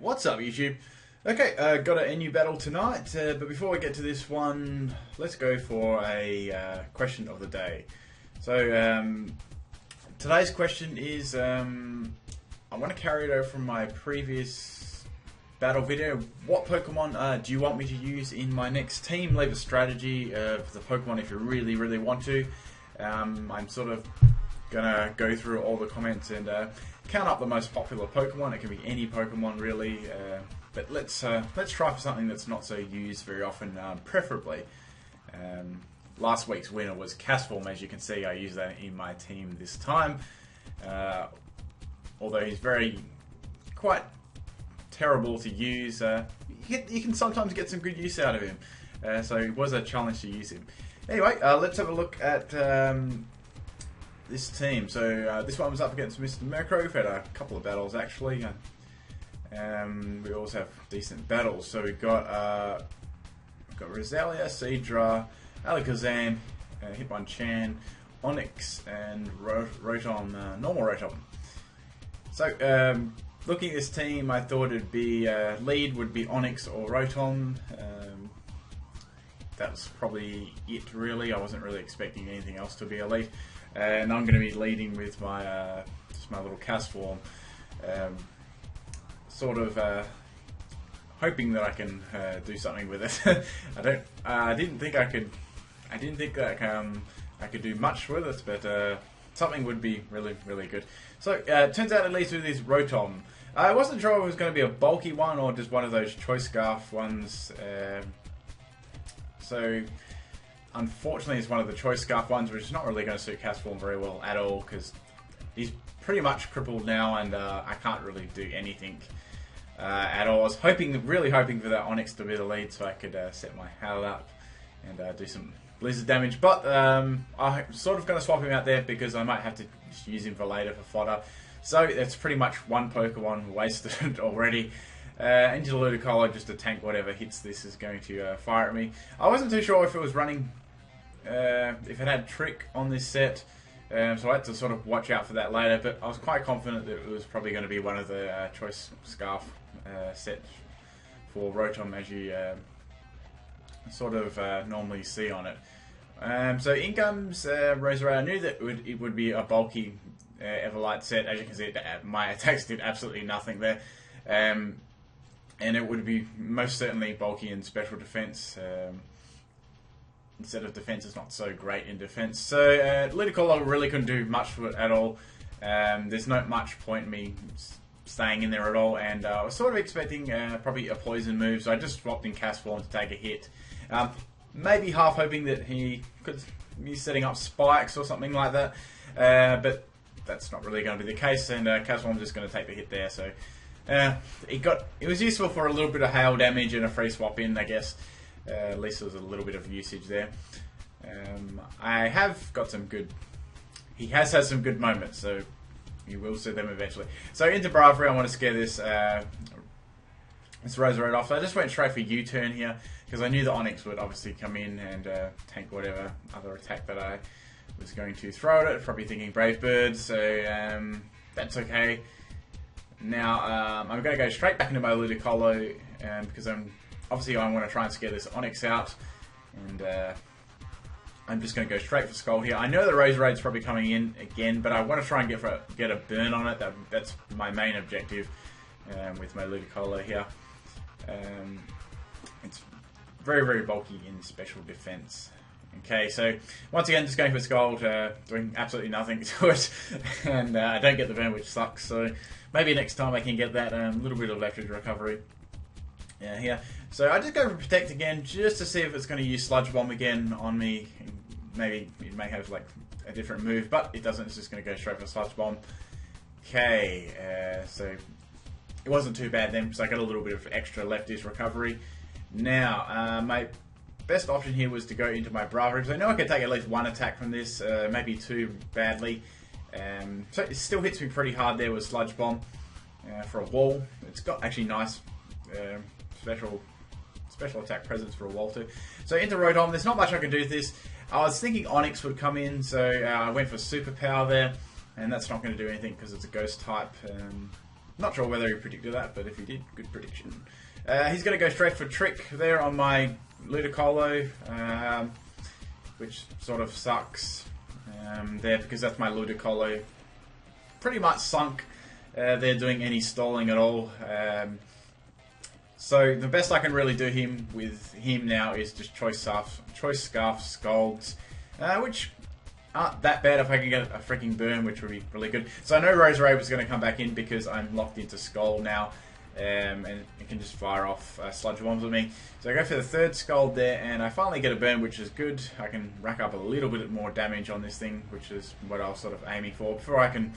What's up, YouTube? Okay, got a new battle tonight, but before we get to this one, let's go for a question of the day. So, today's question is, I want to carry it over from my previous battle video. What Pokemon do you want me to use in my next team? Leave a strategy for the Pokemon if you really want to. I'm sort of gonna go through all the comments and count up the most popular Pokemon. It can be any Pokemon really, but let's try for something that's not so used very often, preferably. Last week's winner was Castform. As you can see, I used that in my team this time. Although he's quite terrible to use, you can sometimes get some good use out of him. So it was a challenge to use him. Anyway, let's have a look at this team. So this one was up against Mr. Murkrow. We've had a couple of battles actually. We also have decent battles. So we've got Roselia, Seadra, Alakazam, Hitmonchan, Onix, and Rotom, normal Rotom. So looking at this team, I thought it'd be lead would be Onix or Rotom. That's probably it really. I wasn't really expecting anything else to be a lead. And I'm going to be leading with my just my little Castform, sort of hoping that I can do something with it. I didn't think I could. I didn't think that I could do much with it, but something would be really good. So it turns out it leads with this Rotom. I wasn't sure if it was going to be a bulky one or just one of those Choice Scarf ones. So unfortunately, it's one of the Choice Scarf ones, which is not really going to suit Castform very well at all, because he's pretty much crippled now, and I can't really do anything at all. I was really hoping for that Onix to be the lead, so I could set my Howl up and do some Blizzard damage. But I'm sort of going to swap him out there because I might have to just use him for later for fodder. So that's pretty much one Pokemon wasted already. Angela Ludicolo, just to tank whatever hits this, is going to fire at me. I wasn't too sure if it was running, if it had Trick on this set, so I had to sort of watch out for that later, but I was quite confident that it was probably going to be one of the Choice Scarf sets for Rotom, as you sort of normally see on it. So in comes Roserade. I knew that it would be a bulky Everlight set. As you can see, my attacks did absolutely nothing there. And it would be most certainly bulky in special defense. Instead of defense, it's not so great in defense. So Ludicolo really couldn't do much for it at all. There's not much point in me staying in there at all, and I was sort of expecting probably a poison move, so I just swapped in Castform to take a hit. Maybe half hoping that he could be setting up spikes or something like that, but that's not really going to be the case, and Castform's just going to take the hit there. So it was useful for a little bit of hail damage and a free swap in, I guess. At least there was a little bit of usage there. I have got some good. He has had some good moments, so you will see them eventually. So into Braviary, I want to scare this Roserade off. So I just went straight for U-turn here because I knew the Onix would obviously come in and tank whatever other attack that I was going to throw at it. Probably thinking Brave Bird, so that's okay. Now I'm going to go straight back into my Ludicolo because obviously I want to try and scare this Onix out, and I'm just going to go straight for Skull here. I know the Roserade's probably coming in again, but I want to try and get a burn on it. That's my main objective with my Ludicolo here. It's very bulky in special defense. Okay, so once again, just going for Skull, doing absolutely nothing to it, and I don't get the burn, which sucks. So maybe next time I can get that little bit of leverage recovery here. So I just go for Protect again, just to see if it's going to use Sludge Bomb again on me. Maybe it may have like a different move, but it doesn't. It's just going to go straight for Sludge Bomb. Okay, so it wasn't too bad then, because I got a little bit of extra leftish recovery. Now, my best option here was to go into my Braviary, because I know I could take at least one attack from this, maybe two badly. So it still hits me pretty hard there with Sludge Bomb for a wall. It's got actually nice special attack presence for a wall too. So into Rotom, there's not much I can do with this. I was thinking Onix would come in, so I went for Superpower there, and that's not going to do anything because it's a ghost type. Not sure whether he predicted that, but if he did, good prediction. He's going to go straight for Trick there on my Ludicolo, which sort of sucks there because that's my Ludicolo. Pretty much sunk. They're doing any stalling at all. So the best I can really do with him now is just Choice Scarf Scalds, which aren't that bad if I can get a freaking burn, which would be really good. So I know Roserade was going to come back in because I'm locked into Skull now, and it can just fire off Sludge Bombs with me. So I go for the third Scald there, and I finally get a burn, which is good. I can rack up a little bit more damage on this thing, which is what I was sort of aiming for, before I can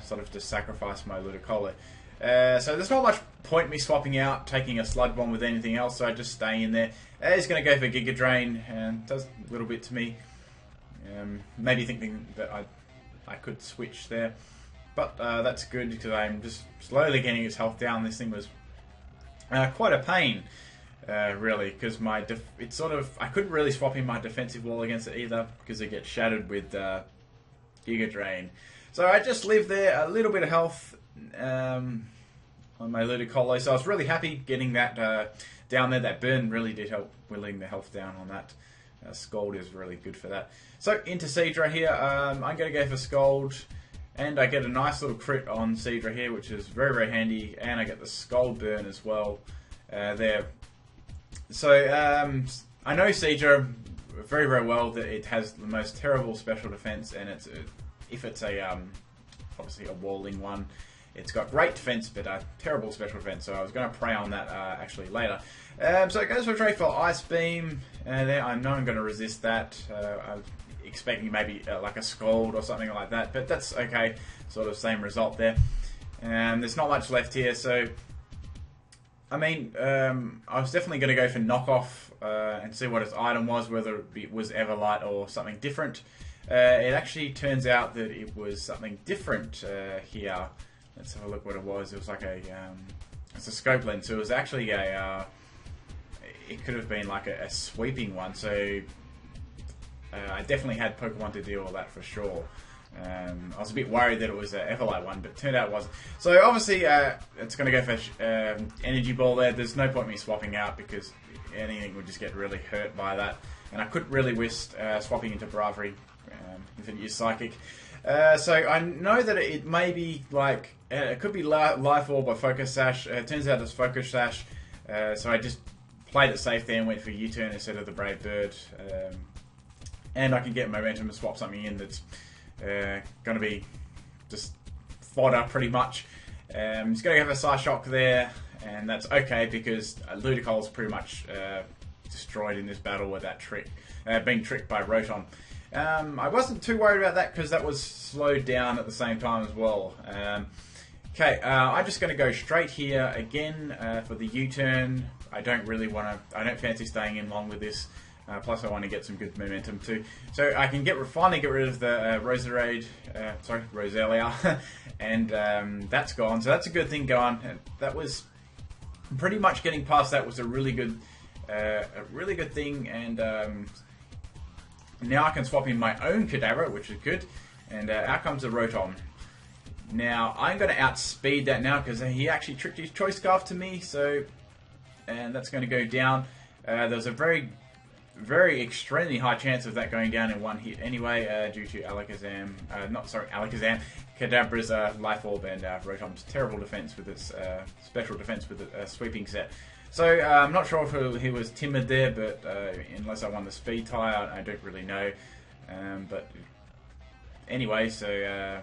sort of just sacrifice my Ludicolo. So there's not much point me swapping out, taking a Sludge Bomb with anything else, so I just stay in there. He's going to go for Giga Drain, and does a little bit to me. Maybe thinking that I could switch there, but that's good because I'm just slowly getting his health down. This thing was quite a pain, really, because it's sort of, I couldn't really swap in my defensive wall against it either because it gets shattered with Giga Drain. So I just lived there, a little bit of health on my Ludicolo, so I was really happy getting that down there. That burn really did help whittling the health down on that. Scald is really good for that. So into Seadra here, I'm going to go for Scald, and I get a nice little crit on Seadra here, which is very, very handy, and I get the Scald burn as well there. So I know Seadra very, very well, that it has the most terrible special defense, and if it's obviously a walling one, it's got great defense, but a terrible special defense, so I was going to prey on that actually later. So it goes for a trade for Ice Beam, and I know I'm going to resist that. I'm expecting maybe like a Scald or something like that, but that's okay, sort of same result there. There's not much left here, so I mean, I was definitely going to go for Knockoff and see what its item was, whether it was Everlight or something different. It actually turns out that it was something different here. Let's have a look what it was. It was like it's a scope lens. So it was actually it could have been like a sweeping one. So I definitely had Pokemon to deal with that for sure. I was a bit worried that it was an Everlight one, but it turned out it wasn't. So obviously it's going to go for Energy Ball there. There's no point me swapping out because anything would just get really hurt by that. And I couldn't really risk swapping into Bravery if it used Psychic. So I know that it may be like, it could be Life Orb or Focus Sash. It turns out it's Focus Sash. So I just played it safe there and went for U-turn instead of the Brave Bird. And I can get momentum and swap something in that's going to be just fodder pretty much. He's going to have a Psyshock there, and that's okay because Ludicolo's pretty much destroyed in this battle with that trick, being tricked by Rotom. I wasn't too worried about that because that was slowed down at the same time as well. Okay, I'm just going to go straight here again for the U-turn. I don't fancy staying in long with this. Plus I want to get some good momentum too. So I can finally get rid of the Roselia, and that's gone. So that's a good thing going. That was pretty much getting past that was a really good thing, and now I can swap in my own Kadabra, which is good, and out comes the Rotom. Now I'm going to outspeed that now because he actually tricked his Choice Scarf to me, and that's going to go down. There's a very extremely high chance of that going down in one hit anyway, due to Alakazam, Kadabra's Life Orb and Rotom's terrible defense with its special defense with a sweeping set. So I'm not sure if he was timid there, but unless I won the speed tie, I don't really know. But anyway, so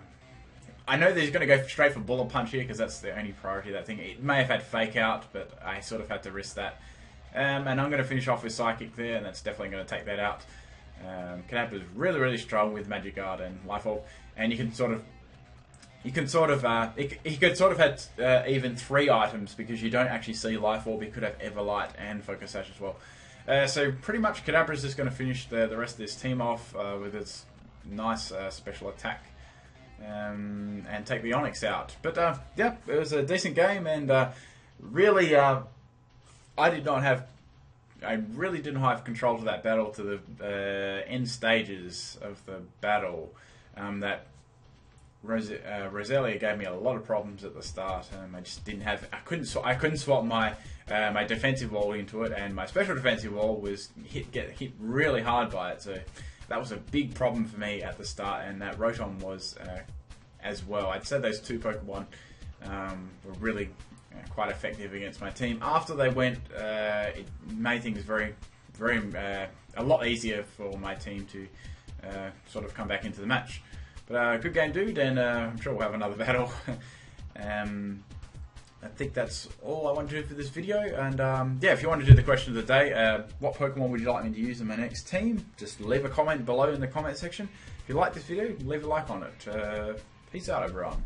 I know that he's going to go straight for Bullet Punch here because that's the only priority of that thing. It may have had Fake Out, but I sort of had to risk that. And I'm going to finish off with Psychic there, and that's definitely going to take that out. Kadabra is really, really strong with Magic Guard and Life Orb, and he could sort of have even 3 items because you don't actually see Life Orb. He could have Everlight and Focus Sash as well. So pretty much Kadabra is just going to finish the rest of this team off with its nice special attack and take the Onix out. But yeah, it was a decent game, and really. I really didn't have control of that battle to the end stages of the battle. That Roselia gave me a lot of problems at the start. I just didn't have. I couldn't swap my my defensive wall into it, and my special defensive wall was get hit really hard by it. So that was a big problem for me at the start, and that Rotom was as well. I'd say those two Pokemon were really quite effective against my team. After they went, it made things very a lot easier for my team to sort of come back into the match. But good game, dude, and I'm sure we'll have another battle. I think that's all I want to do for this video. And yeah, if you want to do the question of the day, what Pokemon would you like me to use in my next team? Just leave a comment below in the comment section. If you like this video, leave a like on it. Peace out, everyone.